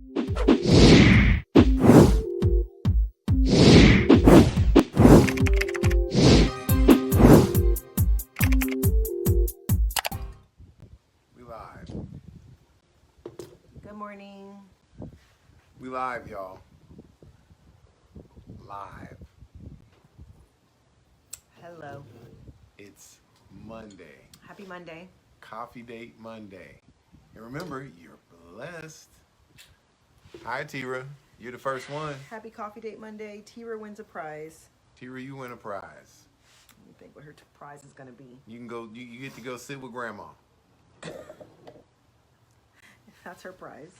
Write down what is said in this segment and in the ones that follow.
We live. Good morning. We live, y'all. Live. Hello. It's Monday. Happy Monday. Coffee Date Monday. And remember, you're blessed. Hi, Tira. You're the first one. Happy Coffee Date Monday. Tira wins a prize. Tira, you win a prize. Let me think what her prize is going to be. You can go. You get to go sit with Grandma. That's her prize.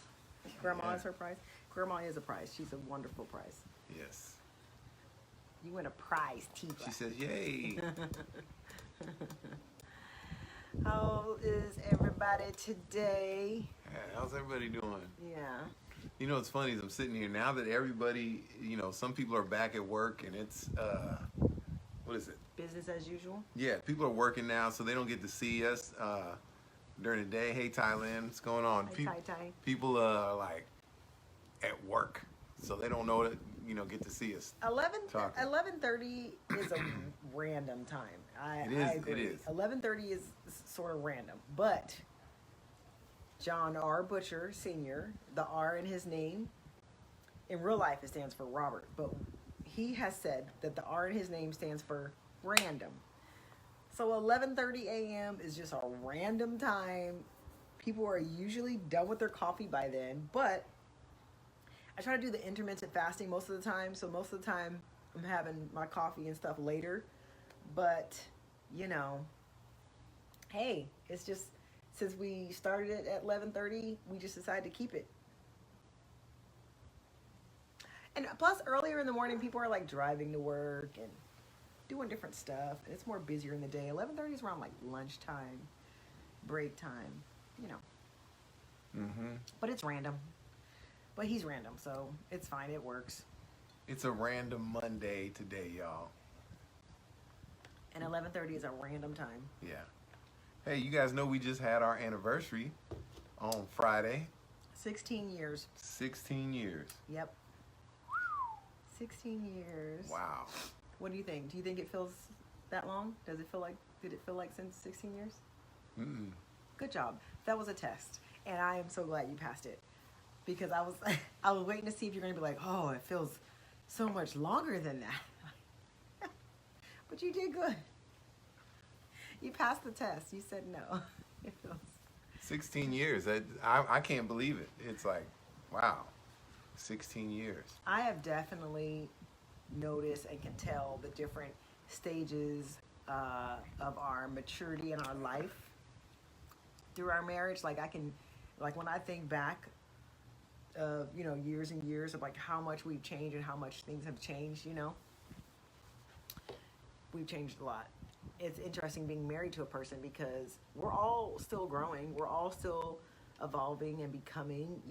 Grandma Yeah. is her prize. Grandma is a prize. She's a wonderful prize. Yes. You win a prize, Tira. She says, "Yay." How is everybody today? How's everybody doing? Yeah. You know, it's funny is I'm sitting here now that everybody, some people are back at work and it's, what is it? Business as usual. Yeah, people are working now, so they don't get to see us during the day. Hey, Thailand, what's going on? Hi, Tai. People are like at work, so they don't know get to see us. 11:30 is a random time. I agree. It is. 11:30 is sort of random, but John R. Butcher Sr., the R in his name, in real life it stands for Robert, but he has said that the R in his name stands for random. So 11:30 a.m. is just a random time. People are usually done with their coffee by then, but I try to do the intermittent fasting most of the time, so most of the time I'm having my coffee and stuff later. But, hey, it's just, since we started it at 11:30, we just decided to keep it. And plus, earlier in the morning, people are like driving to work and doing different stuff. And it's more busier in the day. 11:30 is around like lunchtime, break time, Mm-hmm. But it's random. But he's random, so it's fine. It works. It's a random Monday today, y'all. And 11:30 is a random time. Yeah. Hey, you guys know we just had our anniversary on Friday. 16 years. 16 years. Yep. 16 years. Wow. What do you think? Do you think it feels that long? Did it feel like since 16 years? Mm-mm. Good job. That was a test. And I am so glad you passed it. Because I was waiting to see if you're going to be like, oh, it feels so much longer than that. But you did good. You passed the test. You said no. It feels 16 years. I can't believe it. It's like, wow. 16 years. I have definitely noticed and can tell the different stages of our maturity in our life through our marriage. Like when I think back of, years and years of like how much we've changed and how much things have changed, we've changed a lot. It's interesting being married to a person because we're all still growing. We're all still evolving and becoming,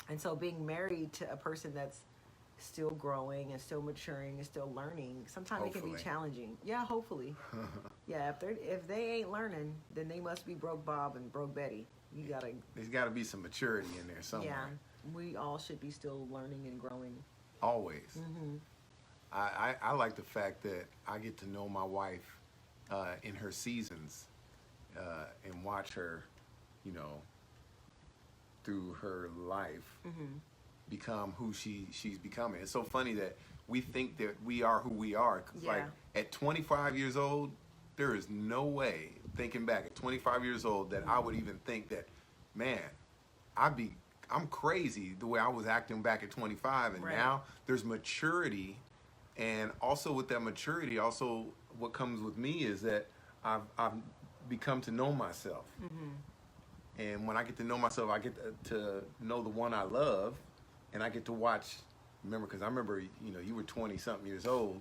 and so being married to a person that's still growing and still maturing and still learning, sometimes it can be challenging. Yeah, hopefully. Yeah, if they ain't learning, then they must be broke Bob and broke Betty. There's got to be some maturity in there somewhere. Yeah, we all should be still learning and growing. Always. Mm-hmm. I like the fact that I get to know my wife in her seasons and watch her, through her life become who she's becoming. It's so funny that we think that we are who we are. Yeah. Like at 25 years old, there is no way, thinking back at 25 years old, that I would even think that, man, I'm crazy the way I was acting back at 25, and Right. now there's maturity. And also with that maturity, also what comes with me is that I've become to know myself. Mm-hmm. And when I get to know myself, I get to know the one I love, and I get to watch. Because I remember, you were 20-something years old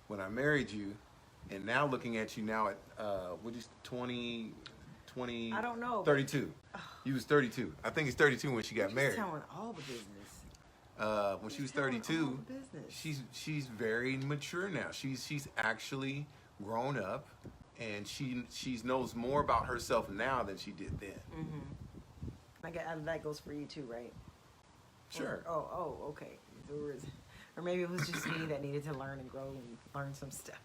when I married you, and now looking at you now at, 20, I don't know. 32. You was 32. I think it's 32 when she got married. Telling all the business. When she was 32, business. she's very mature now. She's actually grown up, and she knows more about herself now than she did then. Mm-hmm. That goes for you too, right? Sure. Okay. Or maybe it was just me that needed to learn and grow and learn some stuff.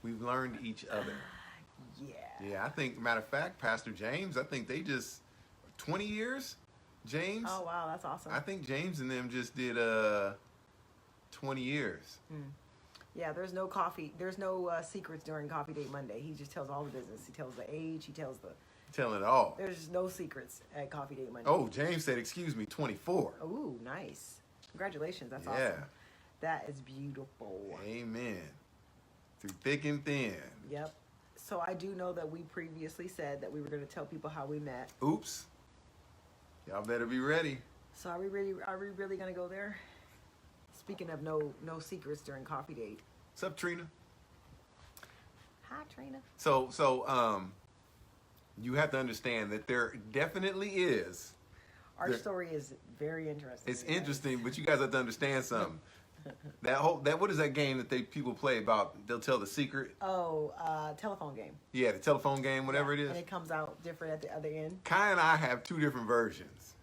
We've learned each other. Yeah. Yeah, I think, matter of fact, Pastor James, I think they just, 20 years, James? Oh, wow, that's awesome. I think James and them just did 20 years. Yeah, there's no secrets during Coffee Date Monday. He just tells all the business. He tells the age, he tells the... Telling it all. There's no secrets at Coffee Date Monday. Oh, James said, excuse me, 24. Ooh, nice. Congratulations, that's Yeah. awesome. That is beautiful. Amen. Through thick and thin. Yep. So I do know that we previously said that we were going to tell people how we met. Oops. Y'all better be ready. So are we really going to go there? Speaking of no secrets during Coffee Date. What's up, Trina? Hi, Trina. So, you have to understand that there definitely is. Our story is very interesting. It's interesting, but you guys have to understand something. What is that game that people play about? They'll tell the secret. Oh, telephone game. Yeah, the telephone game, whatever it is. And it comes out different at the other end. Kai and I have two different versions.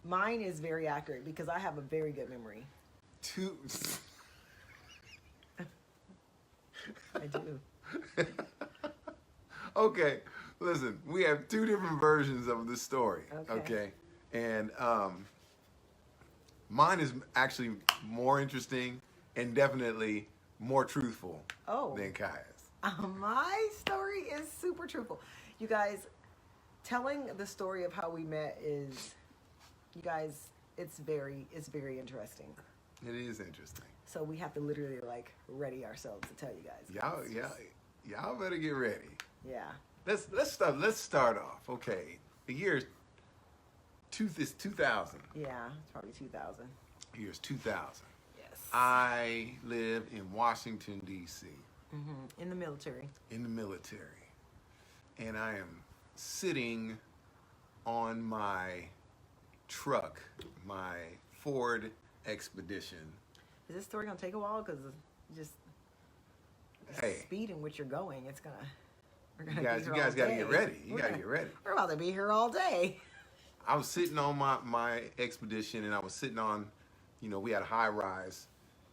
Mine is very accurate because I have a very good memory. Two. I do. Okay, listen. We have two different versions of the story. Okay, and mine is actually more interesting and definitely more truthful than Kai's. My story is super truthful. You guys, telling the story of how we met is, you guys, it's very interesting. It is interesting. So we have to literally like ready ourselves to tell you guys. Y'all better get ready. Yeah. Let's start off. Okay, the year is 2000. Yeah, it's probably 2000. Year's 2000. Yes. I live in Washington, D.C. In the military. In the military. And I am sitting on my truck, my Ford Expedition. Is this story gonna take a while? Because just the speed in which you're going, it's gonna. You guys got to get ready. You got to get ready. We're about to be here all day. I was sitting on my Expedition, and I was sitting on, we had a high rise,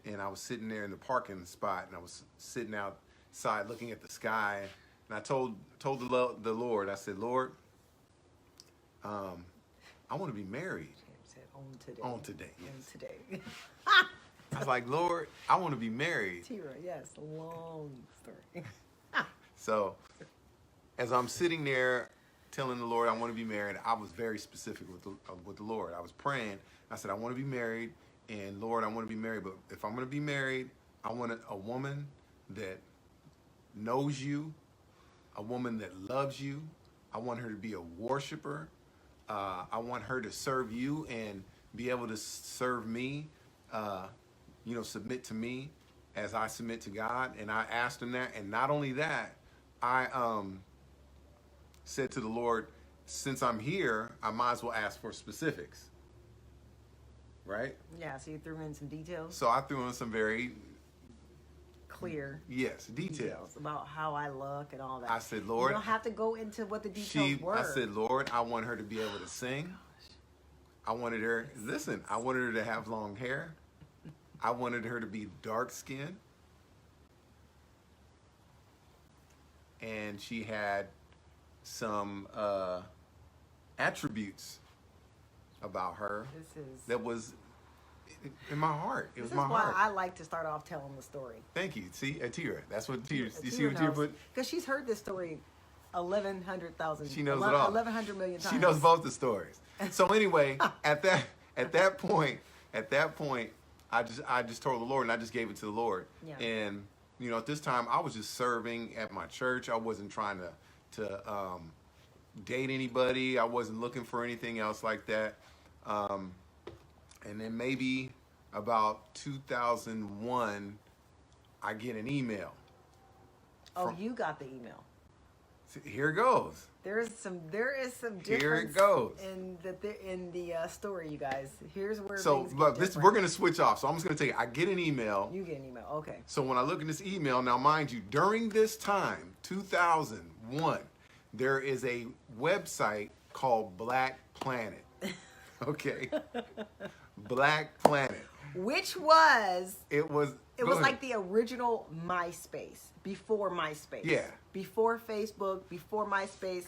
and I was sitting there in the parking spot, and I was sitting outside looking at the sky, and I told the Lord, I said, Lord, I want to be married. Said on today. On today, yes. On today. I was like, Lord, I want to be married. Tira, yes, long story. So, as I'm sitting there telling the Lord I want to be married, I was very specific with the Lord. I was praying. I said, I want to be married, and Lord, I want to be married. But if I'm going to be married, I want a woman that knows you, a woman that loves you. I want her to be a worshiper. I want her to serve you and be able to serve me, submit to me as I submit to God. And I asked him that. And not only that, I said to the Lord, since I'm here, I might as well ask for specifics. Right? Yeah, so you threw in some details? So I threw in some very clear details about how I look and all that. I said, Lord, you don't have to go into what the details were. I said, Lord, I want her to be able to sing. I wanted her to have long hair. I wanted her to be dark skinned. And she had some attributes about her that was in my heart. It was my heart. This is why I like to start off telling the story. Thank you. See, Atira. That's what Atira. You see what Atira put? Because she's heard this story 1,100,000. She knows it all. 1,100 million times. She knows both the stories. So anyway, at that point, I just told the Lord, and I just gave it to the Lord. Yeah. And at this time, I was just serving at my church. I wasn't trying to date anybody. I wasn't looking for anything else like that. And then maybe about 2001, I get an email. You got the email. Here it goes. There is some difference. Here it goes. In the story, you guys. Here's where. So, but we're gonna switch off. So I'm just gonna tell you. I get an email. You get an email. Okay. So when I look at this email, now mind you, during this time, 2001, there is a website called Black Planet. Okay. Black Planet. Which was It was like the original MySpace before MySpace. Yeah. Before Facebook, before MySpace.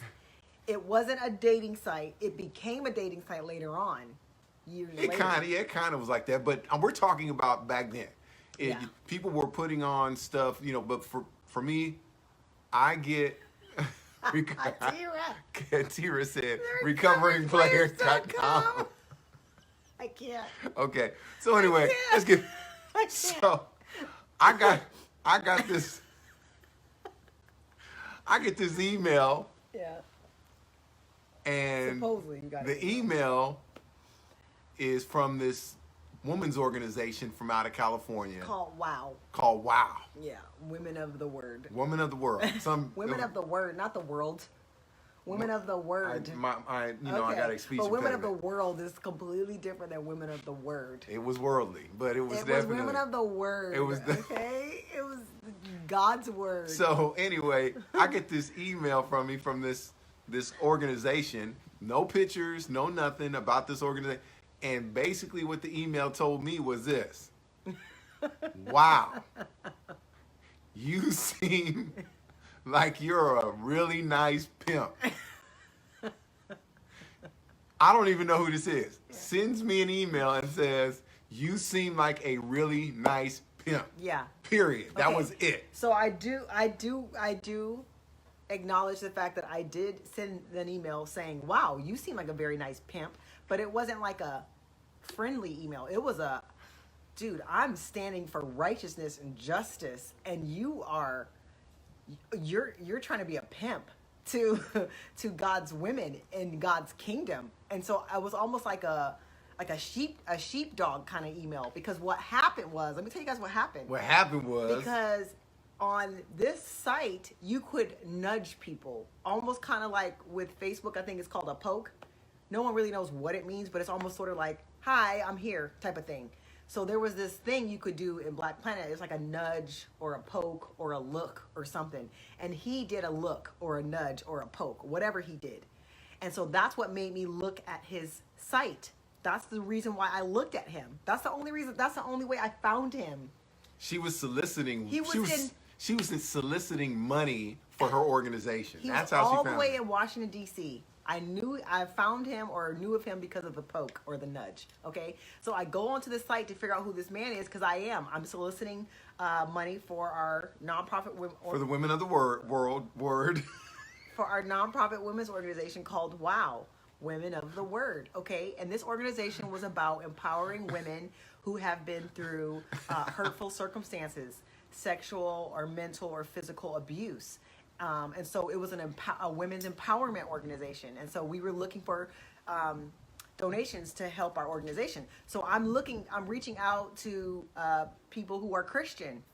It wasn't a dating site. It became a dating site later on. Years later. It kind of was like that, but we're talking about back then. Yeah. People were putting on stuff, but for me, I get Tira said recoveringplayers.com. I can't. Okay. So anyway, let's get so I got this I get this email. Yeah. And supposedly you got the email is from this women's organization from out of California called WOW. Yeah, Women of the Word. Women of the World. Women of the Word, not the world. Women of the Word. I got to speech. But Women of the World is completely different than Women of the Word. It was worldly, but it was definitely Women of the Word. It was okay. It was God's Word. So anyway, I get this email from this organization, no pictures, no nothing about this organization. And basically what the email told me was this. Wow. You seem like you're a really nice pimp. I don't even know who this is. Yeah. Sends me an email and says, you seem like a really nice pimp. Yeah. Period. Okay. That was it. So I do acknowledge the fact that I did send an email saying, wow, you seem like a very nice pimp, but it wasn't like a friendly email. It was a, dude, I'm standing for righteousness and justice, and you're trying to be a pimp to God's women in God's kingdom. And so I was almost like a sheepdog kind of email, because what happened was, let me tell you guys what happened. What happened was, because on this site, you could nudge people, almost kind of like with Facebook, I think it's called a poke. No one really knows what it means, but it's almost sort of like, hi, I'm here type of thing. So there was this thing you could do in Black Planet. It's like a nudge or a poke or a look or something. And he did a look or a nudge or a poke, whatever he did. And so that's what made me look at his site. That's the reason why I looked at him. That's the only reason. That's the only way I found him. She was soliciting. She was soliciting money for her organization. That's how she found him. All the way in Washington, D.C. I found him or knew of him because of the poke or the nudge. Okay. So I go onto the site to figure out who this man is, because I'm soliciting money for our nonprofit for the Women of the Word for our nonprofit women's organization called WOW, Women of the Word. Okay. And this organization was about empowering women who have been through hurtful circumstances, sexual or mental or physical abuse. And so it was a women's empowerment organization. And so we were looking for donations to help our organization. So I'm reaching out to people who are Christian.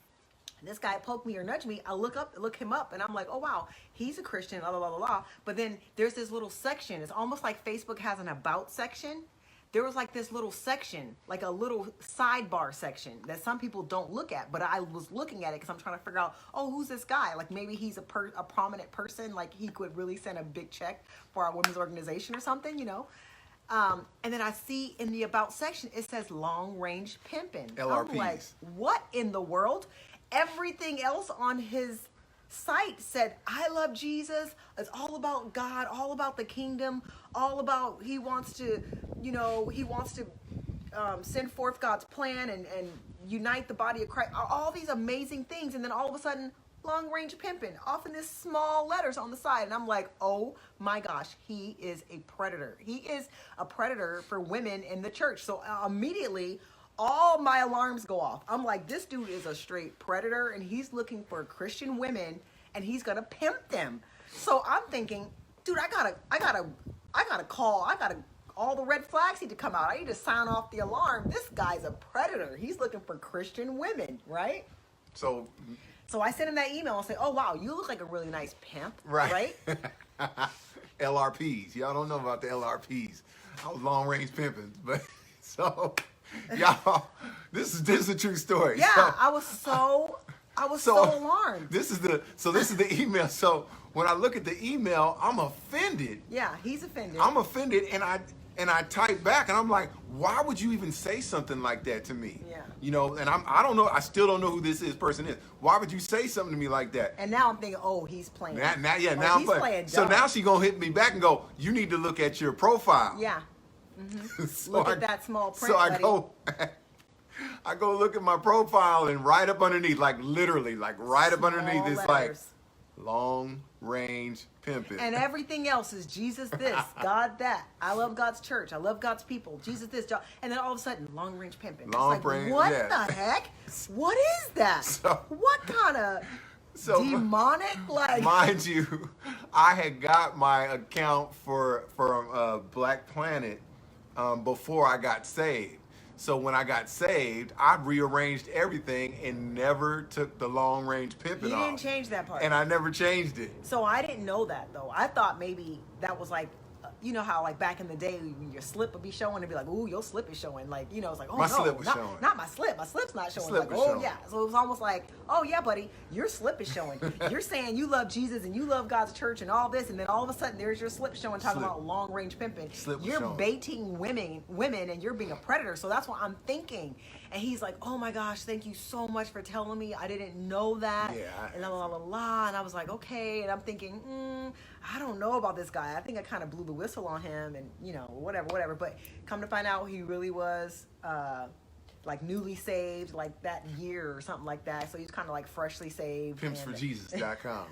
This guy poked me or nudged me. I look him up, and I'm like, oh, wow, he's a Christian, blah, blah, blah, blah, blah. But then there's this little section. It's almost like Facebook has an about section. There was like this little section, like a little sidebar section that some people don't look at, but I was looking at it because I'm trying to figure out, oh, who's this guy? Like maybe he's a prominent person, like he could really send a big check for our women's organization or something, And then I see in the about section, it says long range pimping. LRPs. I'm like, what in the world? Everything else on his site said, I love Jesus. It's all about God, all about the kingdom, all about he wants to send forth God's plan and unite the body of Christ. All these amazing things. And then all of a sudden, long range pimping off in this small letters on the side. And I'm like, oh my gosh, he is a predator. He is a predator for women in the church. So immediately, all my alarms go off. I'm like, this dude is a straight predator, and he's looking for Christian women, and he's gonna pimp them. So I'm thinking, dude, I gotta call. All the red flags need to come out. I need to sound off the alarm. This guy's a predator. He's looking for Christian women, right? So I sent him that email and say, oh wow, you look like a really nice pimp, right? LRPs. Y'all don't know about the LRPs. I was long range pimping, but so. Y'all, this is a true story. Yeah, so, I was so I was so alarmed. This is the email. So when I look at the email, I'm offended. Yeah, he's offended. I'm offended, and I type back, and I'm like, why would you even say something like that to me? Yeah. You know, and I don't know. I still don't know who this person is. Why would you say something to me like that? And now I'm thinking, oh, he's playing. Now I'm he's playing. So now she gonna hit me back and go, you need to look at your profile. Yeah. Mm-hmm. So look at that small print. So buddy. I go look at my profile, and right up underneath, like literally, like right up Small underneath, it's like letters. long range pimping. And everything else is Jesus this, God that. I love God's church. I love God's people. Jesus this, and then all of a sudden, long range pimping. Long range, what yeah. the heck? What is that? What kind of demonic, like? Mind you, I had got my account for Black Planet before I got saved. So when I got saved, I rearranged everything and never took the long range pimping off. You didn't change that part. And I never changed it. So I didn't know that though. I thought maybe that was like, you know how like back in the day your slip would be showing and be like, ooh, your slip is showing. Like, you know, it's like, oh My no, slip was showing. Not my slip. My slip's not showing. Slip Like, was oh showing. yeah. So it was almost like, oh yeah, buddy, your slip is showing. You're saying you love Jesus and you love God's church and all this, and then all of a sudden there's your slip showing talking about long range pimping. Slip was You're showing. baiting women and you're being a predator. So that's what I'm thinking. And he's like, oh my gosh, thank you so much for telling me. I didn't know that. Yeah. And la la la la. And I was like, okay. And I'm thinking, I don't know about this guy. I think I kind of blew the whistle on him and, you know, whatever. But come to find out he really was like newly saved like that year or something like that. So he's kind of like freshly saved. Pimpsforjesus.com.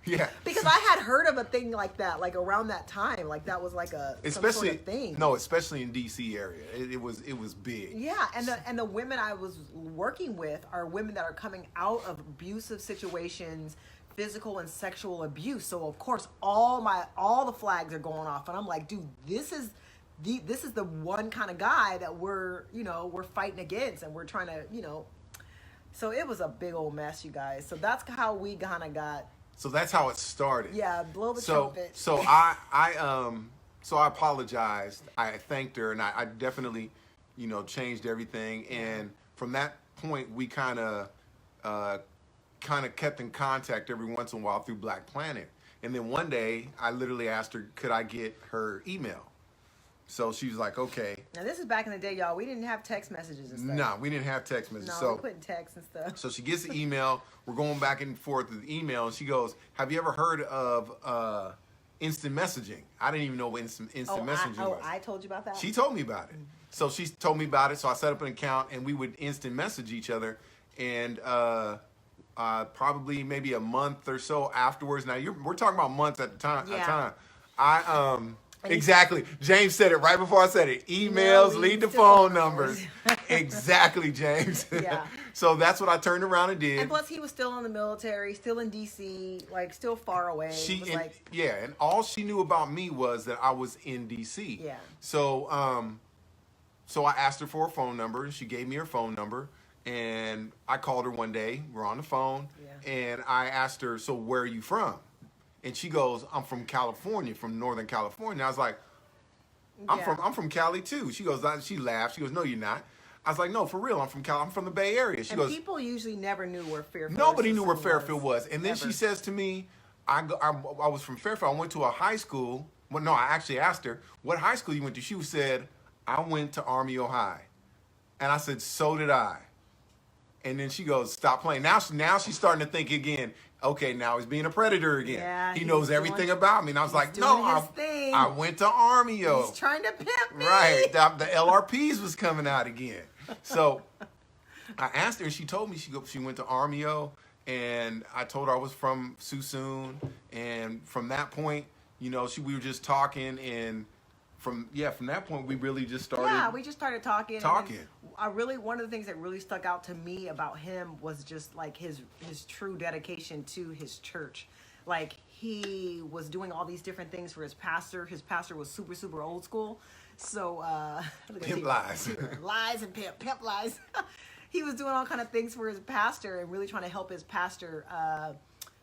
Yeah. Because I had heard of a thing like that, like around that time. Like that was like some sort of thing. No, especially in DC area. It was big. Yeah, and the women I was working with are women that are coming out of abusive situations, physical and sexual abuse. So of course all the flags are going off, and I'm like, dude, this is the one kind of guy that we're fighting against, and we're trying to, you know. So it was a big old mess, you guys. So that's how we kind of got. So that's how it started. Yeah, blow the trumpet. So I apologized. I thanked her, and I definitely, you know, changed everything. And from that point, we kind of kept in contact every once in a while through Black Planet. And then one day, I literally asked her, could I get her email? So she was like, okay. Now this is back in the day, y'all. We didn't have text messages and stuff. No, we didn't have text messages. No, so we couldn't text and stuff. So she gets the email. We're going back and forth with the email, and she goes, have you ever heard of instant messaging? I didn't even know what instant messaging was. I told you about that? She told me about it. So she told me about it, so I set up an account, and we would instant message each other. And probably maybe a month or so afterwards. Now, we're talking about months at the time. Yeah. Exactly. James said it right before I said it. Emails lead to phone numbers. Exactly, James. Yeah. So that's what I turned around and did. And plus, he was still in the military, still in D.C., like still far away. And all she knew about me was that I was in D.C. Yeah. So, so I asked her for a phone number, and she gave me her phone number. And I called her one day. We're on the phone, and I asked her, "So where are you from?" And she goes, "I'm from California, from Northern California." I was like, I'm from Cali too. She goes, she laughed. She goes, "No, you're not." I was like, "No, for real. I'm from Cali. I'm from the Bay Area." She goes, people usually never knew where Fairfield. Nobody knew where Fairfield was. And then she says to me, I was from Fairfield. I went to a high school. Well, no, I actually asked her, "What high school you went to?" She said, "I went to Armio High." And I said, "So did I." And then she goes, "Stop playing." Now she's starting to think again. Okay, now he's being a predator again. Yeah, he knows everything about me. And I was like, "No, I went to Armio." He's trying to pimp me. Right. The LRPs was coming out again. So I asked her, and she told me she went to Armio, and I told her I was from Suisun. And from that point, you know, we were just talking, and from that point we really just started. Yeah, we just started talking. One of the things that really stuck out to me about him was just like his true dedication to his church. Like he was doing all these different things for his pastor. His pastor was super, super old school. So pimp lies. Lies and pimp lies. He was doing all kind of things for his pastor and really trying to help his pastor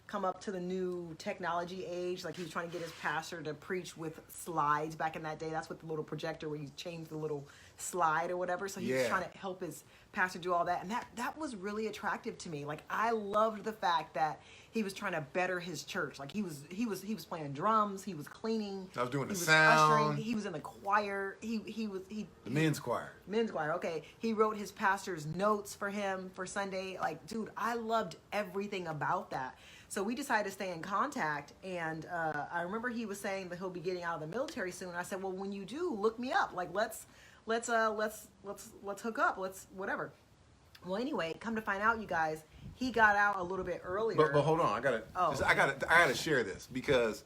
come up to the new technology age. Like he was trying to get his pastor to preach with slides back in that day. That's what the little projector where you change the little slide or whatever. So he was trying to help his pastor do all that. And that was really attractive to me. Like I loved the fact that he was trying to better his church. Like he was playing drums, he was cleaning, I was doing the he was sound. ushering, he was in the choir, the men's choir. Men's choir, okay. He wrote his pastor's notes for him for Sunday. Like, dude, I loved everything about that. So we decided to stay in contact, and I remember he was saying that he'll be getting out of the military soon. I said, well, when you do, look me up. Like, let's hook up. Let's whatever. Well, anyway, come to find out, you guys, he got out a little bit earlier. But hold on, I gotta share this, because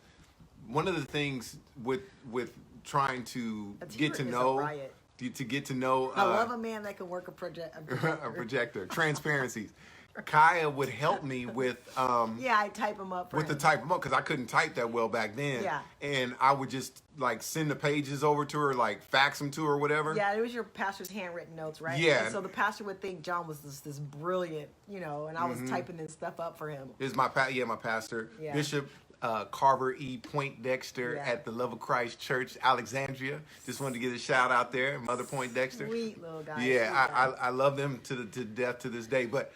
one of the things with trying to get to know. To get to know, I love a man that can work a projector. A projector. Transparencies. Kaiya would help me with. I type them up. To type them up, because I couldn't type that well back then. Yeah. And I would just like send the pages over to her, like fax them to her, or whatever. Yeah, it was your pastor's handwritten notes, right? Yeah. And so the pastor would think John was this brilliant, and I was typing this stuff up for him. This is my pastor, Yeah. Bishop Carver E. Poindexter at the Love of Christ Church, Alexandria. Just wanted to get a shout out there, Mother Poindexter. Sweet little guy. Yeah, I love them to death to this day. But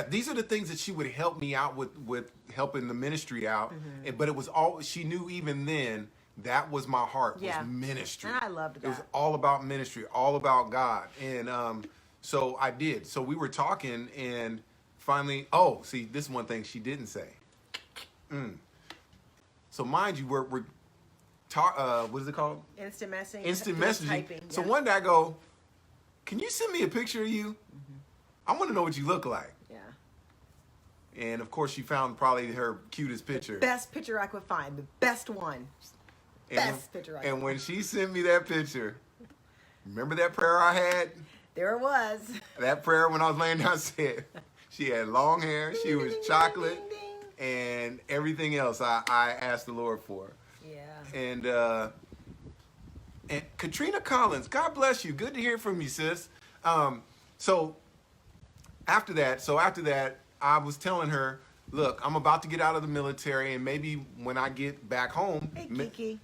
these are the things that she would help me out with helping the ministry out. Mm-hmm. But it was all she knew even then. That was my heart, was ministry. And I loved that. It was all about ministry, all about God. And so I did. So we were talking, and finally, see, this is one thing she didn't say. So mind you, we're what is it called? Instant messaging. Instant messaging. Typing, So one day I go, can you send me a picture of you? Mm-hmm. I want to know what you look like. Yeah. And of course, she found probably her cutest picture. Best picture I could find. The best one. Best picture I could find. And when she sent me that picture, remember that prayer I had? There it was. That prayer when I was laying down said, she had long hair, she was chocolate, and everything else I asked the Lord for. Yeah. And Katrina Collins, God bless you. Good to hear from you, sis. So after that, I was telling her, look, I'm about to get out of the military, and maybe when I get back home,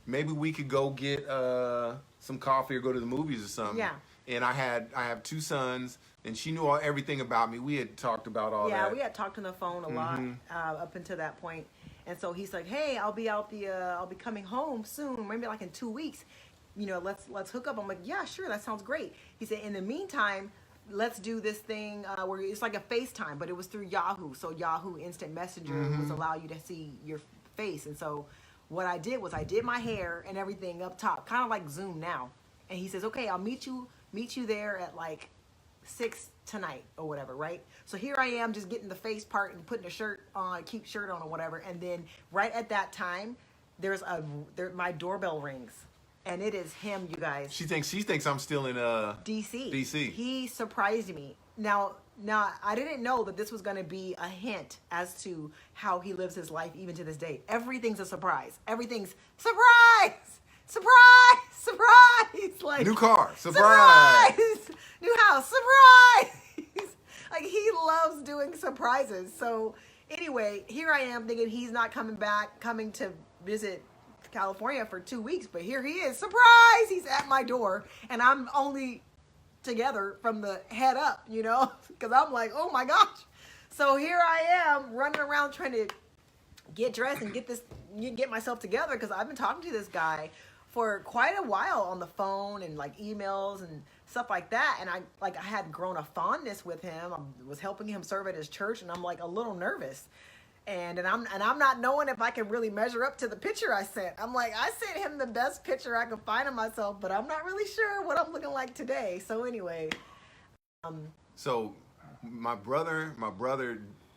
maybe we could go get some coffee or go to the movies or something. Yeah. And I have 2 sons, and she knew everything about me. We had talked about all that. Yeah, we had talked on the phone a lot up until that point. And so he's like, "Hey, I'll be coming home soon, maybe like in 2 weeks. Let's hook up." I'm like, "Yeah, sure, that sounds great." He said, "In the meantime, let's do this thing where it's like a FaceTime, but it was through Yahoo. So Yahoo Instant Messenger was allow you to see your face. And so what I did was I did my hair and everything up top, kind of like Zoom now. And he says, okay, I'll meet you there at like 6 tonight or whatever, right? So here I am just getting the face part and putting a shirt on, cute shirt on or whatever. And then right at that time, my doorbell rings. And it is him, you guys. She thinks I'm still in DC. DC. He surprised me. Now I didn't know that this was going to be a hint as to how he lives his life even to this day. Everything's a surprise. Everything's surprise, surprise, surprise. Like new car, surprise. New house, surprise. Like he loves doing surprises. So anyway, here I am thinking he's not coming to visit California for 2 weeks, but here he is, surprise, he's at my door, and I'm only together from the head up, because I'm like, oh my gosh. So here I am running around trying to get dressed and get myself together, because I've been talking to this guy for quite a while on the phone and like emails and stuff like that, and I had grown a fondness with him. I was helping him serve at his church, and I'm like a little nervous. And I'm not knowing if I can really measure up to the picture I sent. I'm like, I sent him the best picture I could find of myself, but I'm not really sure what I'm looking like today. So anyway. So my brother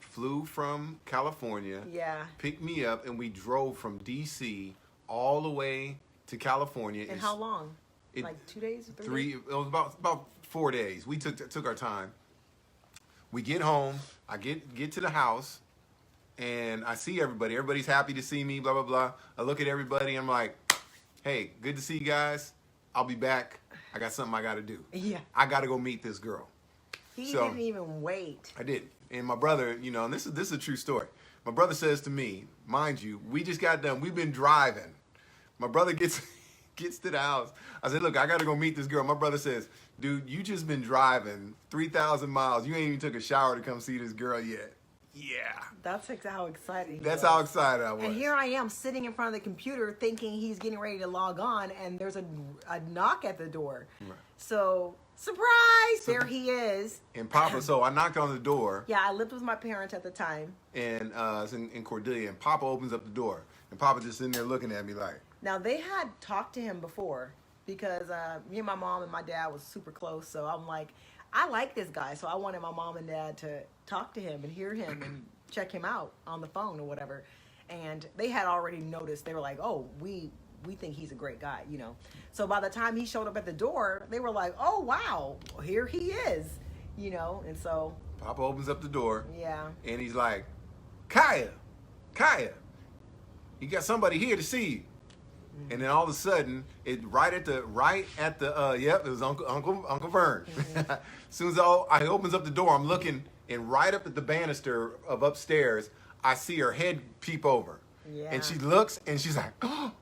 flew from California. Yeah. Picked me up, and we drove from DC all the way to California. And how long? Like 2 days? 3 days? It was about 4 days. We took our time. We get home. I get to the house. And I see everybody. Everybody's happy to see me, blah, blah, blah. I look at everybody. I'm like, hey, good to see you guys. I'll be back. I got something I got to do. Yeah. I got to go meet this girl. He didn't even wait. I did. And my brother, and this is a true story. My brother says to me, mind you, we just got done. We've been driving. My brother gets gets to the house. I said, look, I got to go meet this girl. My brother says, dude, you just been driving 3,000 miles. You ain't even took a shower to come see this girl yet. Yeah. That's how excited he That's was. how excited I was. And here I am sitting in front of the computer thinking he's getting ready to log on, and there's a knock at the door. Right. So, surprise! There he is. And Papa, so I knocked on the door. Yeah, I lived with my parents at the time. And it's in Cordelia. And Papa opens up the door. And Papa just sitting there looking at me like. Now, they had talked to him before because me and my mom and my dad was super close. So I'm like, I like this guy. So I wanted my mom and dad to talk to him and hear him and check him out on the phone or whatever. And they had already noticed. They were like, oh, we think he's a great guy, you know. So by the time he showed up at the door, they were like, oh, wow, here he is, you know. And so Papa opens up the door. Yeah. And he's like, Kaiya, you got somebody here to see you. And then all of a sudden, it right at the it was Uncle Vern. Mm-hmm. As soon as I opens up the door, I'm looking, and right up at the banister of upstairs, I see her head peep over. Yeah. And she looks, and she's like, oh.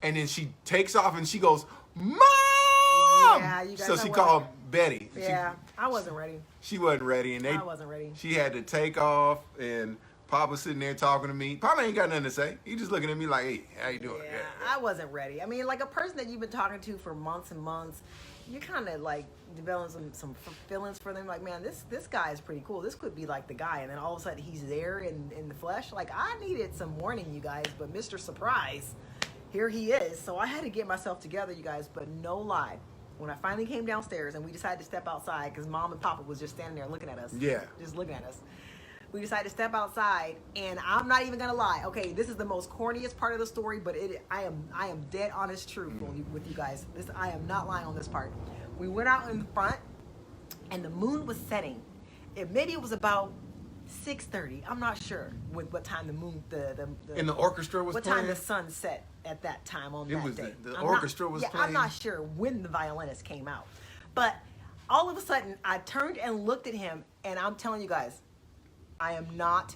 And then she takes off, and she goes, Mom! Yeah, you guys, so she called Betty. Yeah, I wasn't ready. She wasn't ready, and I wasn't ready. She had to take off, and Papa's sitting there talking to me. Papa ain't got nothing to say. He just looking at me like, hey, how you doing? Yeah, I wasn't ready. I mean, like a person that you've been talking to for months and months, you kind of like developing some feelings for them. Like, man, this guy is pretty cool. This could be like the guy. And then all of a sudden he's there in the flesh. Like, I needed some warning, you guys, but Mr. Surprise, here he is. So I had to get myself together, you guys, but no lie. When I finally came downstairs and we decided to step outside because Mom and Papa was just standing there looking at us. Yeah. Just looking at us. We decided to step outside, and I'm not even gonna lie. Okay, this is the most corniest part of the story, but I am dead honest truth with you guys. I am not lying on this part. We went out in front, and the moon was setting. Maybe it was about 6:30. I'm not sure what time the moon and the orchestra was what playing? time the sun set at that time on that day. The orchestra was playing. I'm not sure when the violinist came out, but all of a sudden I turned and looked at him, and I'm telling you guys, I am not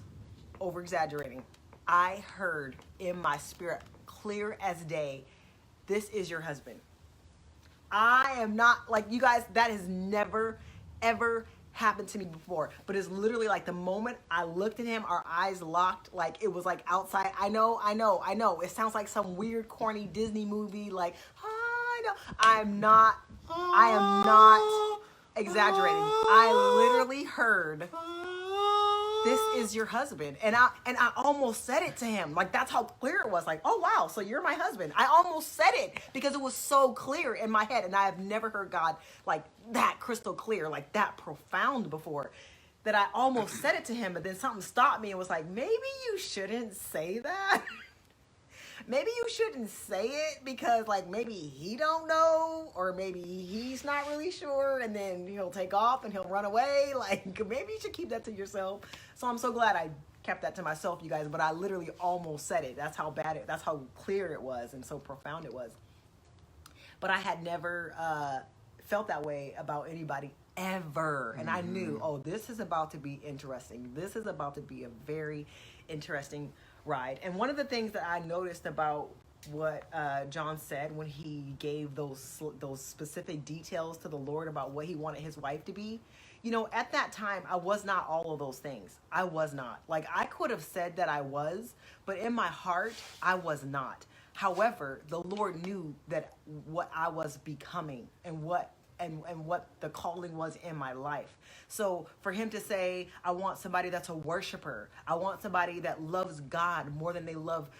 over exaggerating. I heard in my spirit, clear as day, this is your husband. I am not, like, you guys, that has never, ever happened to me before. But it's literally like the moment I looked at him, our eyes locked, like it was like outside. I know. It sounds like some weird, corny Disney movie, like, I know. I am not exaggerating. I literally heard, this is your husband. And I almost said it to him. Like, that's how clear it was. Like, oh, wow, so you're my husband. I almost said it because it was so clear in my head. And I have never heard God like that crystal clear, like that profound before, that I almost said it to him. But then something stopped me and was like, maybe you shouldn't say that. Maybe you shouldn't say it because, like, maybe he don't know, or maybe he's not really sure, and then he'll take off and he'll run away. Like, maybe you should keep that to yourself. So I'm so glad I kept that to myself, you guys, but I literally almost said it. That's how that's how clear it was and so profound it was. But I had never felt that way about anybody ever. And I knew, oh, this is about to be interesting. This is about to be a very interesting ride. And one of the things that I noticed about what John said when he gave those specific details to the Lord about what he wanted his wife to be, you know, at that time, I was not all of those things. I was not. Like, I could have said that I was, but in my heart, I was not. However, the Lord knew that what I was becoming and what the calling was in my life. So for him to say, I want somebody that's a worshiper, I want somebody that loves God more than they love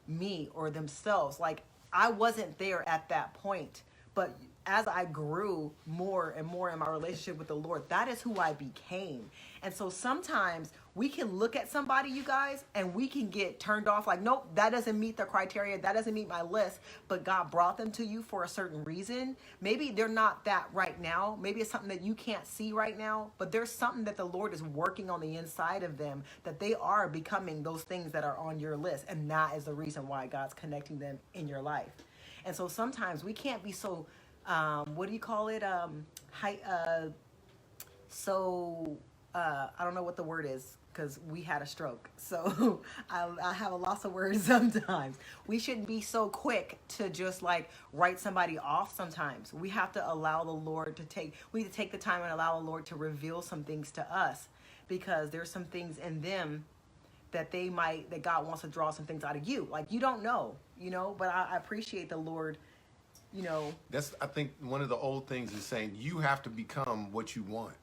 me or themselves. Like, I wasn't there at that point, but as I grew more and more in my relationship with the Lord, that is who I became. And so sometimes we can look at somebody, you guys, and we can get turned off like, nope, that doesn't meet the criteria. That doesn't meet my list. But God brought them to you for a certain reason. Maybe they're not that right now. Maybe it's something that you can't see right now. But there's something that the Lord is working on the inside of them, that they are becoming those things that are on your list. And that is the reason why God's connecting them in your life. And so sometimes we can't be so... what do you call it? I don't know what the word is. because we had a stroke. So I have a loss of words sometimes. We shouldn't be so quick to just like write somebody off sometimes. We have to allow the Lord we need to take the time and allow the Lord to reveal some things to us, because there's some things in them that God wants to draw some things out of you. Like, you don't know, but I appreciate the Lord, That's, I think, one of the old things is saying you have to become what you want.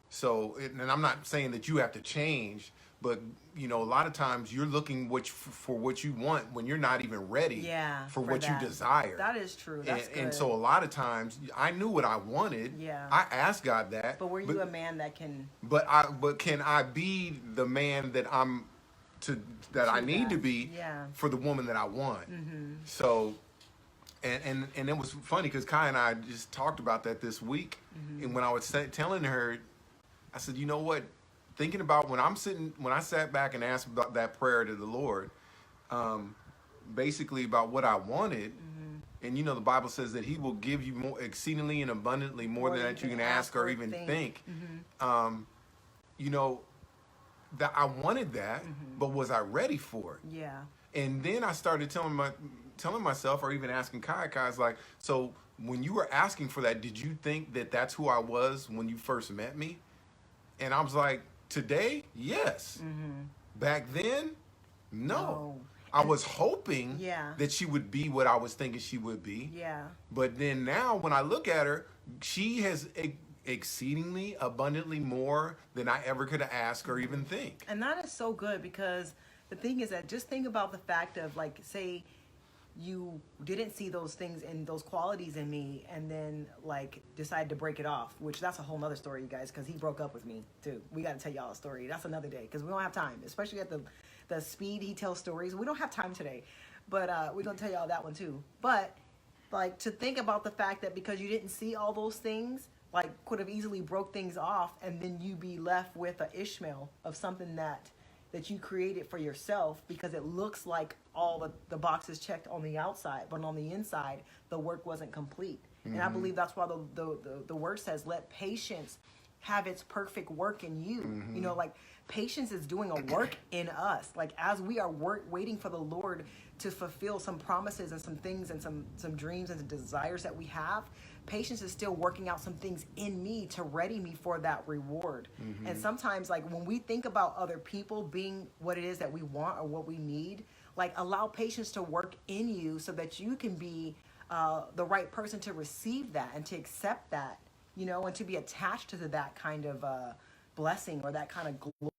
So, and I'm not saying that you have to change, but a lot of times you're looking for what you want when you're not even ready for what you desire. That is true. That's good. And so a lot of times I knew what I wanted. Yeah. I asked God that. But were you a man that can? But can I be the man that I need to be for the woman that I want? Mm-hmm. So. And it was funny because Kai and I just talked about that this week. Mm-hmm. And when I was telling her, I said, you know what? Thinking about when I sat back and asked about that prayer to the Lord, basically about what I wanted. Mm-hmm. And the Bible says that He will give you more exceedingly and abundantly more than that you can ask or even think. Mm-hmm. That I wanted that, mm-hmm. but was I ready for it? Yeah. And then I started telling myself, or even asking Kai's like, so when you were asking for that, did you think that that's who I was when you first met me? And I was like, today, yes. Mm-hmm. Back then, no. I was hoping that she would be what I was thinking she would be. Yeah. But then now when I look at her, she has exceedingly abundantly more than I ever could have asked or even think. And that is so good, because the thing is that just think about the fact of, like, say you didn't see those things and those qualities in me, and then like decided to break it off, which that's a whole nother story, you guys, because he broke up with me too. We got to tell y'all a story. That's another day, because we don't have time, especially at the speed he tells stories. We don't have time today, but we're gonna tell y'all that one too. But like, to think about the fact that because you didn't see all those things, like, could have easily broke things off, and then you be left with an Ishmael of something that you created for yourself, because it looks like all the boxes checked on the outside, but on the inside, the work wasn't complete. Mm-hmm. And I believe that's why the word says, let patience have its perfect work in you. Mm-hmm. Like, patience is doing a work in us. Like, as we are waiting for the Lord to fulfill some promises and some things and some dreams and the desires that we have, patience is still working out some things in me to ready me for that reward. Mm-hmm. And sometimes, like, when we think about other people being what it is that we want or what we need, like, allow patience to work in you so that you can be the right person to receive that and to accept that, and to be attached to that kind of blessing or that kind of glory.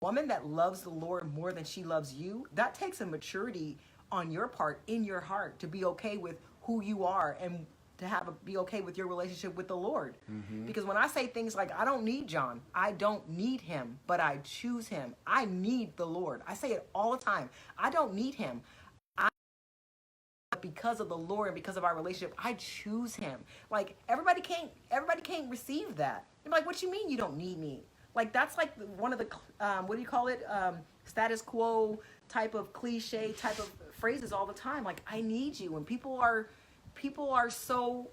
Woman that loves the Lord more than she loves you, that takes a maturity on your part, in your heart, to be okay with who you are and to be okay with your relationship with the Lord. Mm-hmm. Because when I say things like, I don't need John, I don't need him, but I choose him. I need the Lord. I say it all the time. I don't need him. Because of the Lord and because of our relationship, I choose him. Like, everybody can't receive that. They're like, what you mean you don't need me? Like, that's like one of the, what do you call it? Status quo type of cliche type of phrases all the time. Like, I need you. And people are so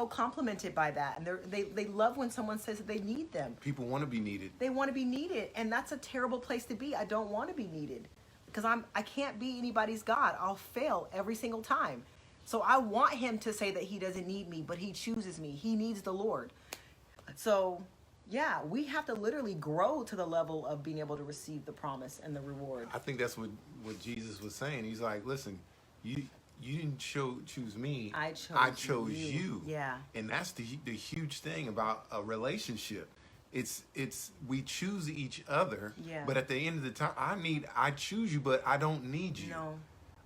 complimented by that, and they love when someone says that they need them. People want to be needed. They want to be needed, and that's a terrible place to be. I don't want to be needed, because I can't be anybody's God. I'll fail every single time. So I want him to say that he doesn't need me, but he chooses me. He needs the Lord. So yeah, we have to literally grow to the level of being able to receive the promise and the reward. I think that's what Jesus was saying. He's like, listen, you didn't choose me. I chose you. Yeah. And that's the huge thing about a relationship. It's we choose each other. Yeah. But at the end of the time, I choose you, but I don't need you. No.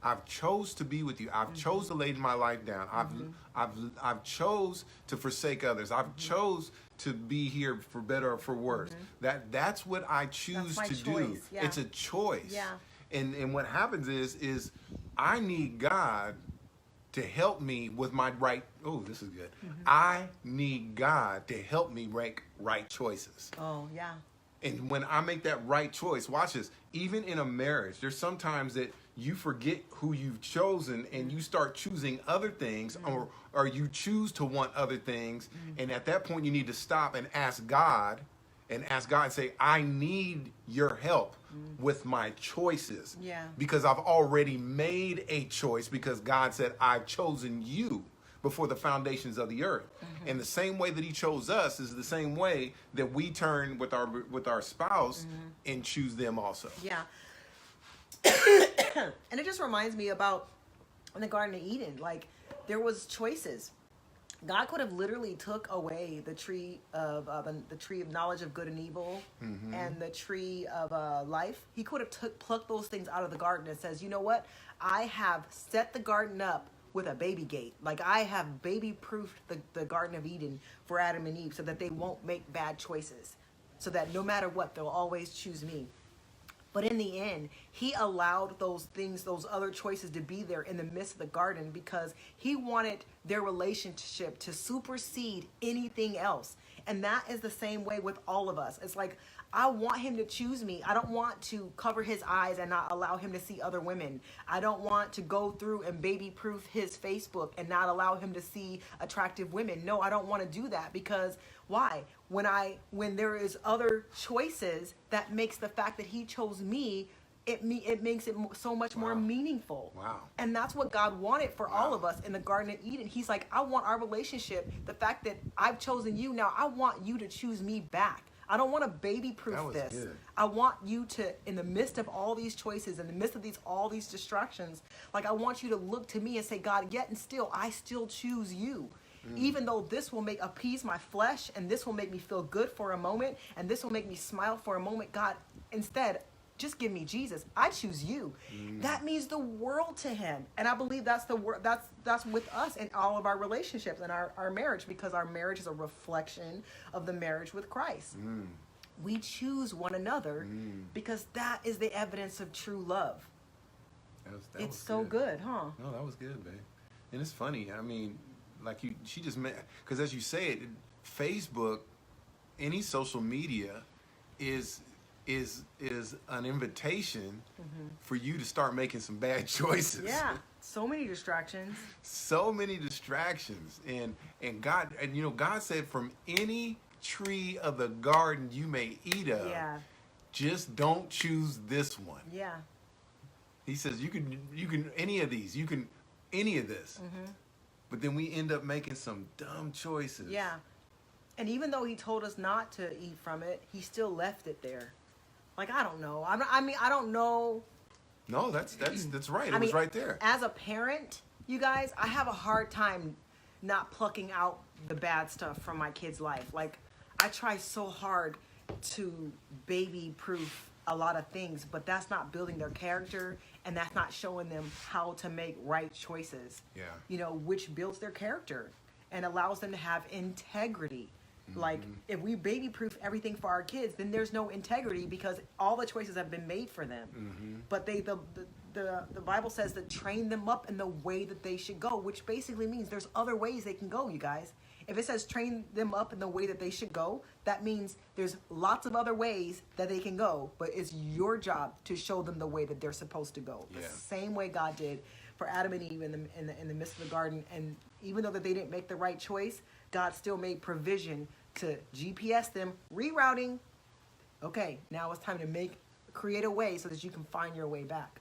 I've chose to be with you. I've chose to lay my life down. I've chose to forsake others. I've chose to be here for better or for worse. That's what I choose to do. Yeah. It's a choice. Yeah. And what happens is I need God to help me with my right. Oh, this is good. I need God to help me make right choices. Oh, yeah. And when I make that right choice, watch this, even in a marriage, there's sometimes that you forget who you've chosen and you start choosing other things, or you choose to want other things. And at that point, you need to stop and ask God and ask God and say, I need your help with my choices. Yeah. Because I've already made a choice, because God said, I've chosen you before the foundations of the earth. And the same way that he chose us is the same way that we turn with our spouse and choose them also. Yeah. And it just reminds me about in the Garden of Eden, like there was choices. God could have literally took away the tree of the tree of knowledge of good and evil and the tree of life. He could have plucked those things out of the garden and says, you know what? I have set the garden up with a baby gate. Like I have baby proofed the Garden of Eden for Adam and Eve so that they won't make bad choices. So that no matter what, they'll always choose me. But in the end, he allowed those things, those other choices to be there in the midst of the garden because he wanted their relationship to supersede anything else. And that is the same way with all of us. It's like, I want him to choose me. I don't want to cover his eyes and not allow him to see other women. I don't want to go through and baby-proof his Facebook and not allow him to see attractive women. No, I don't want to do that because why? When there is other choices, that makes the fact that he chose me, it makes it so much more meaningful. Wow. And that's what God wanted for all of us in the Garden of Eden. He's like, I want our relationship, the fact that I've chosen you, now I want you to choose me back. I don't want to baby-proof this. Good. I want you to, in the midst of all these choices, in the midst of all these distractions, like I want you to look to me and say, God, yet and still, I still choose you. Even though this will appease my flesh and this will make me feel good for a moment and this will make me smile for a moment, God, instead, just give me Jesus. I choose you. That means the world to him. And I believe that's that's with us in all of our relationships and our marriage, because our marriage is a reflection of the marriage with Christ. We choose one another because that is the evidence of true love. That it's so good, huh? No, that was good, babe. And it's funny. I mean, like she just meant, because as you say it, Facebook, any social media is an invitation for you to start making some bad choices. Yeah, so many distractions. So many distractions, and God, and you know, God said, from any tree of the garden you may eat of, just don't choose this one. Yeah. He says you can any of these, you can any of this. But then we end up making some dumb choices. Yeah. And even though he told us not to eat from it, he still left it there. Like, I don't know. I mean, I don't know. No, that's right. It was right there. As a parent, you guys, I have a hard time not plucking out the bad stuff from my kids' life. Like, I try so hard to baby-proof a lot of things, but that's not building their character, and that's not showing them how to make right choices. Yeah. You know, which builds their character and allows them to have integrity. Like, if we baby-proof everything for our kids, then there's no integrity because all the choices have been made for them. But the Bible says to train them up in the way that they should go, which basically means there's other ways they can go, you guys. If it says train them up in the way that they should go, that means there's lots of other ways that they can go, but it's your job to show them the way that they're supposed to go. Yeah. The same way God did for Adam and Eve in the midst of the garden. And even though that they didn't make the right choice, God still made provision to GPS them, rerouting. Okay, now it's time to create a way so that you can find your way back.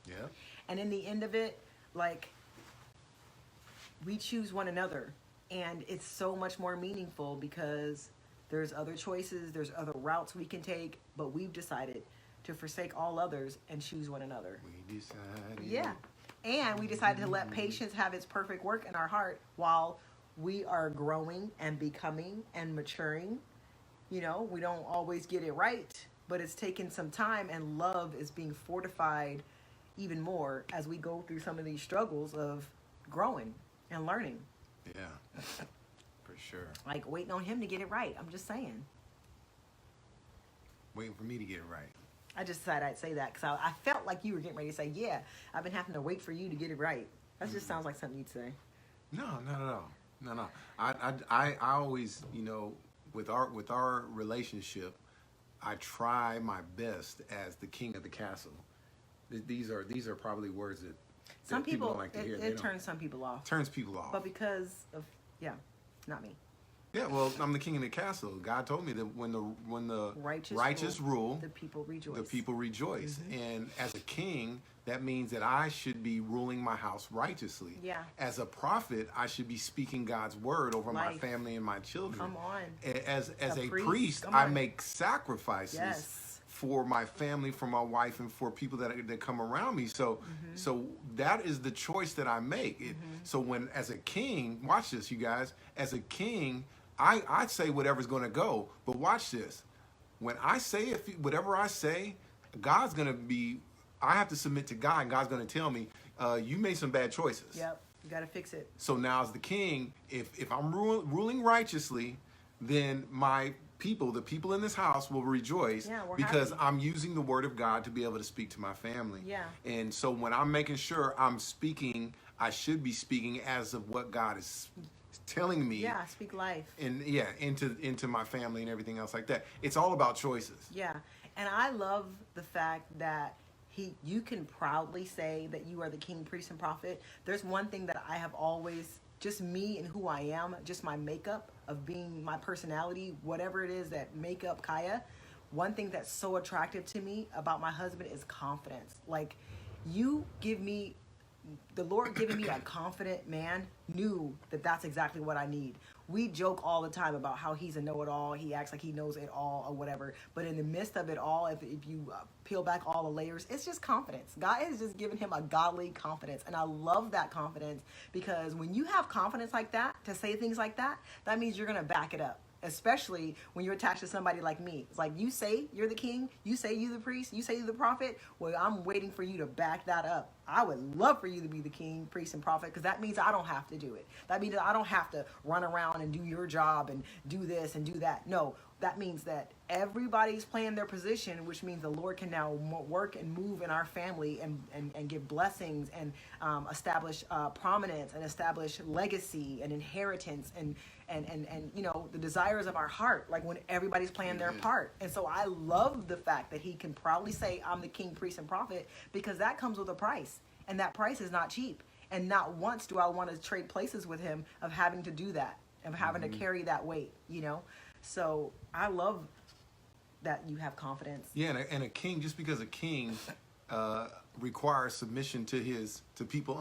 Yeah. And in the end of it, like, we choose one another. And it's so much more meaningful because there's other choices, there's other routes we can take, but we've decided to forsake all others and choose one another. We decided. Yeah. And we decided to let patience have its perfect work in our heart while we are growing and becoming and maturing. You know, we don't always get it right, but it's taken some time, and love is being fortified even more as we go through some of these struggles of growing and learning. Yeah, for sure. Like, waiting on him to get it right. I'm just saying. Waiting for me to get it right. I just decided I'd say that because I felt like you were getting ready to say, yeah, I've been having to wait for you to get it right. That just sounds like something you'd say. No, not at all. No. I always, you know, with our relationship, I try my best as the king of the castle. These are probably words that some people don't like to hear. It turns some people off. Turns people off. But because of, not me. Yeah, well, I'm the king of the castle. God told me that when the righteous rule, the people rejoice. the people rejoice. And as a king, that means that I should be ruling my house righteously. Yeah. As a prophet, I should be speaking God's word over my Life. family and my children. Come on. As a priest, priest, come I on. make sacrifices. Yes. For my family, for my wife, and for people that come around me. So that is the choice that I make. So when, as a king, watch this, you guys. As a king, I say whatever's going to go. But watch this. When I say whatever I say, God's going to be. I have to submit to God, and God's going to tell me, you made some bad choices. Yep. You got to fix it. So now, as the king, if I'm ruling righteously, then the people in this house will rejoice because happy. I'm using the word of God to be able to speak to my family. Yeah. And so when I'm making sure I'm speaking, I should be speaking as of what God is telling me. Yeah, speak life. And into my family and everything else like that. It's all about choices. Yeah. And I love the fact that you can proudly say that you are the king, priest, and prophet. There's one thing that I have always, just me and who I am, just my makeup of being my personality, whatever it is that make up Kaiya. One thing that's so attractive to me about my husband is confidence. Like, the Lord giving me a confident man knew that that's exactly what I need. We joke all the time about how he's a know-it-all. He acts like he knows it all or whatever. But in the midst of it all, if you peel back all the layers, it's just confidence. God has just given him a godly confidence. And I love that confidence, because when you have confidence like that, to say things like that, that means you're going to back it up. Especially when you're attached to somebody like me. It's like, you say you're the king, you say you're the priest, you say you're the prophet. Well, I'm waiting for you to back that up. I would love for you to be the king, priest, and prophet, because that means I don't have to do it. That means that I don't have to run around and do your job and do this and do that. No, that means that everybody's playing their position, which means the Lord can now work and move in our family and give blessings and establish prominence and establish legacy and inheritance and the desires of our heart, like when everybody's playing their part. And so I love the fact that he can proudly say, I'm the king, priest, and prophet, because that comes with a price. And that price is not cheap. And not once do I want to trade places with him of having to do that, of having to carry that weight, So I love that you have confidence. Yeah, and a king, just because a king requires submission to people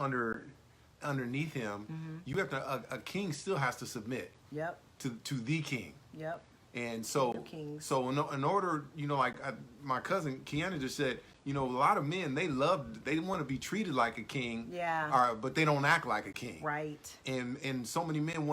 underneath him, you have to. A king still has to submit. Yep. To the king. Yep. And so in order, like my cousin Kiana just said, a lot of men, they want to be treated like a king. Yeah. But they don't act like a king. Right. And so many men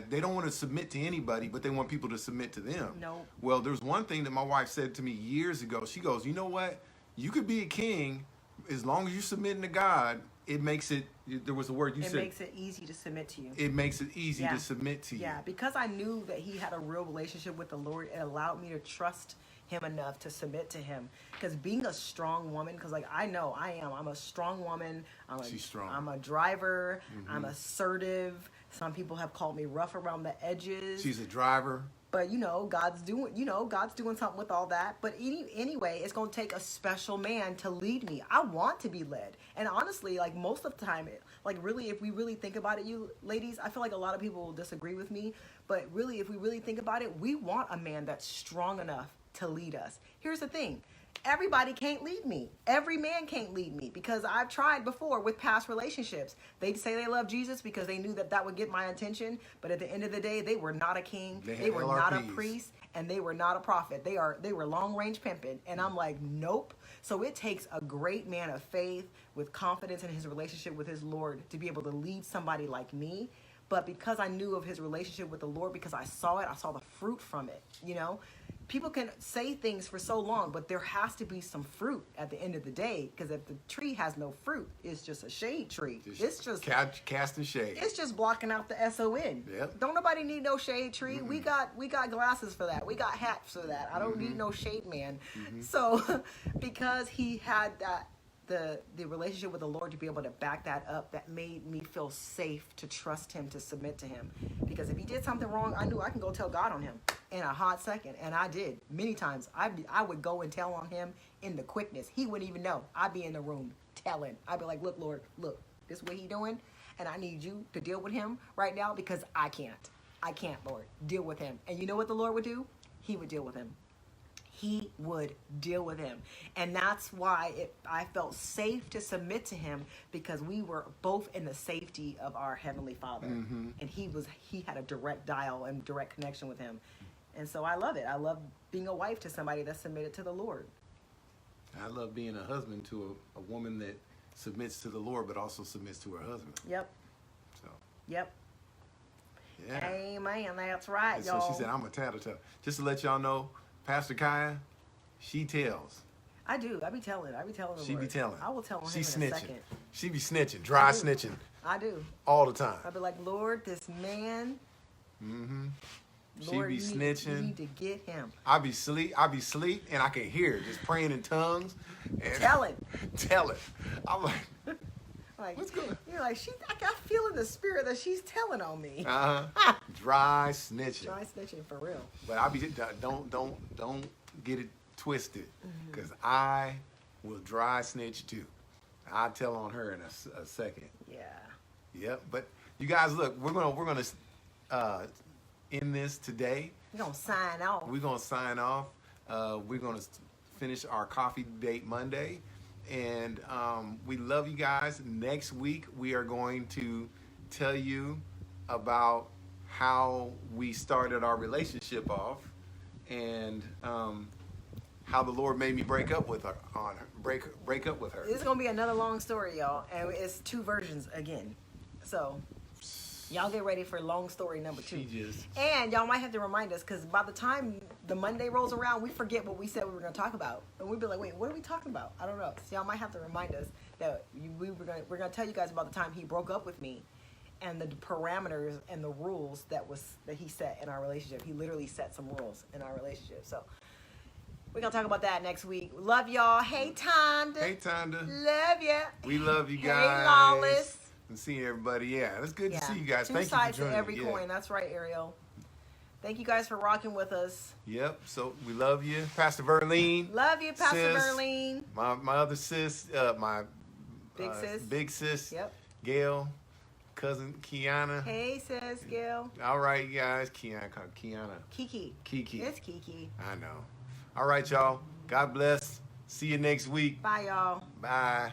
they don't want to submit to anybody, but they want people to submit to them. Nope. Well, there's one thing that my wife said to me years ago. She goes, you know what? You could be a king as long as you're submitting to God. It makes it, there was a word you said. It makes it easy to submit to you. It makes it easy to submit to you. Yeah, because I knew that he had a real relationship with the Lord, it allowed me to trust him enough to submit to him. Because being a strong woman, because I know I'm a strong woman. She's strong. I'm a driver. I'm assertive. Some people have called me rough around the edges. She's a driver. But God's doing something with all that. But anyway, it's going to take a special man to lead me. I want to be led. And honestly, like most of the time, really, if we really think about it, you ladies, I feel like a lot of people will disagree with me. But really, if we really think about it, we want a man that's strong enough to lead us. Here's the thing. Everybody can't lead me. Every man can't lead me, because I've tried before with past relationships. They'd say they love Jesus because they knew that would get my attention. But at the end of the day, they were not a king. They were not a priest, and they were not a prophet. They were long range pimping. And I'm like, nope. So it takes a great man of faith with confidence in his relationship with his Lord to be able to lead somebody like me. But because I knew of his relationship with the Lord, because I saw it, I saw the fruit from it, People can say things for so long, but there has to be some fruit at the end of the day. Because if the tree has no fruit, it's just a shade tree. It's just casting shade. It's just blocking out the SON. Yep. Don't nobody need no shade tree. We got glasses for that. We got hats for that. I don't need no shade man. So because he had that the relationship with the Lord to be able to back that up, that made me feel safe to trust him, to submit to him. Because if he did something wrong, I knew I can go tell God on him in a hot second. And I did many times. I would go and tell on him in the quickness. He wouldn't even know. I'd be in the room telling. I'd be like, look, Lord, look, this is what he doing, and I need you to deal with him right now because I can't. I can't, Lord. Deal with him. And you know what the Lord would do? He would deal with him. He would deal with him. And that's why I felt safe to submit to him, because we were both in the safety of our Heavenly Father. Mm-hmm. And he had a direct dial and direct connection with him. And so I love it. I love being a wife to somebody that's submitted to the Lord. I love being a husband to a woman that submits to the Lord, but also submits to her husband. Yep. So. Yep. Yeah. Amen. That's right, And y'all. so she said, I'm a tattletale. Just to let y'all know, Pastor Kaiya, she tells. I do. I be telling the She Lord. be telling. I will tell him She in a snitching. second. She be snitching, dry snitching I do. all the time. I'll be like, Lord, this man. Mm-hmm. She Lord, be you snitching. need to get him. I be sleep, and I can hear it, just praying in tongues. And Tell it. Tell it. I'm like, Like, what's going on? You're like, I got feel in the spirit that she's telling on me. Dry snitching. Try snitching for real. But I be don't get it twisted, because I will dry snitch too. I'll tell on her in a second. Yeah. Yep. But you guys, look, we're gonna end this today. We're going to sign off. We're gonna sign off. We're gonna finish our coffee date Monday, and we love you guys. Next week we are going to tell you about how we started our relationship off, and how the Lord made me break up with her. Break up with her. This is going to be another long story, y'all. And it's 2 versions again. So, y'all get ready for long story number 2. And y'all might have to remind us, because by the time the Monday rolls around, we forget what we said we were going to talk about. And we'd be like, wait, what are we talking about? I don't know. So y'all might have to remind us that we're going to tell you guys about the time he broke up with me, and the parameters and the rules that he set in our relationship. He literally set some rules in our relationship. So we're going to talk about that next week. Love y'all. Hey, Tonda. Hey, Tonda. Love ya. We love you Hey, guys. Lawless. And seeing everybody. Yeah, it's good to see you guys. 2 Thank sides you for to joining. every coin. That's right, Ariel. Thank you guys for rocking with us. Yep. So we love you, Pastor Verlene. Love you, Pastor Sis. Verlene. My other sis, my Big sis. sis, Yep. Gail, cousin Kiana. Hey, sis, Gail. All right, you guys. Kiana. Kiki. Kiki. It's Kiki. I know. All right, y'all. God bless. See you next week. Bye, y'all. Bye.